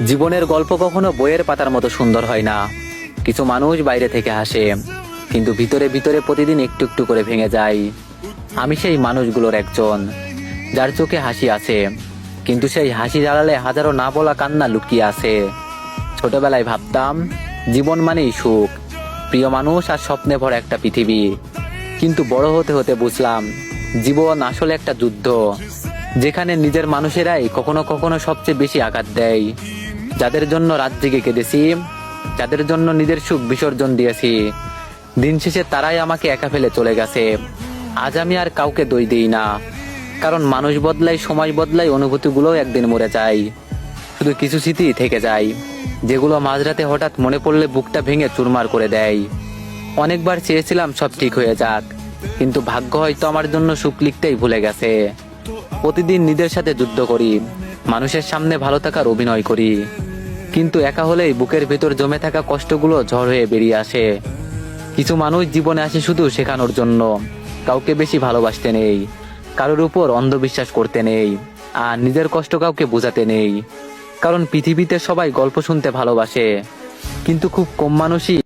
জীবনের গল্প কখনো বইয়ের পাতার মতো সুন্দর হয় না। কিছু মানুষ বাইরে থেকে হাসে, কিন্তু ভিতরে ভিতরে প্রতিদিন একটু একটু করে ভেঙে যায়। আমি সেই মানুষগুলোর একজন, যার চোখে হাসি আছে, কিন্তু সেই হাসি জ্বালালে হাজারো না বলা কান্না লুকিয়ে আছে। ছোটবেলায় ভাবতাম জীবন মানেই সুখ, প্রিয় মানুষ আর স্বপ্নে ভরা একটা পৃথিবী। কিন্তু বড় হতে হতে বুঝলাম জীবন আসলে একটা যুদ্ধ, যেখানে নিজের মানুষেরাই কখনো কখনো সবচেয়ে বেশি আঘাত দেয়। যাদের জন্য রাত জেগে কেঁদেছি, যাদের জন্য নিজের সুখ বিসর্জন দিয়েছি, দিন শেষে তারাই আমাকে একা ফেলে চলে গেছে। আজ আমি আর কাউকে দোষ দিই না, কারণ মানুষ বদলায়, সময় বদলায়, অনুভূতিগুলোও একদিন মরে যায়। শুধু কিছু স্মৃতি থেকে যায়, যেগুলো মাঝরাতে হঠাৎ মনে পড়লে বুকটা ভেঙে চুরমার করে দেয়। অনেকবার চেয়েছিলাম সব ঠিক হয়ে যাক, কিন্তু ভাগ্য হয়তো আমার জন্য সুখ লিখতেই ভুলে গেছে। প্রতিদিন নিজের সাথে যুদ্ধ করি, মানুষের সামনে ভালো থাকার অভিনয় করি, কিন্তু একা হলেই বুকের ভেতর জমে থাকা কষ্টগুলো ঝড় হয়ে বেরিয়ে আসে। কিছু মানুষ জীবনে আসে শুধু শেখানোর জন্য, কাউকে বেশি ভালোবাসতে নেই, কারোর উপর অন্ধবিশ্বাস করতে নেই, আর নিজের কষ্ট কাউকে বোঝাতে নেই। কারণ পৃথিবীতে সবাই গল্প শুনতে ভালোবাসে, কিন্তু খুব কম মানুষই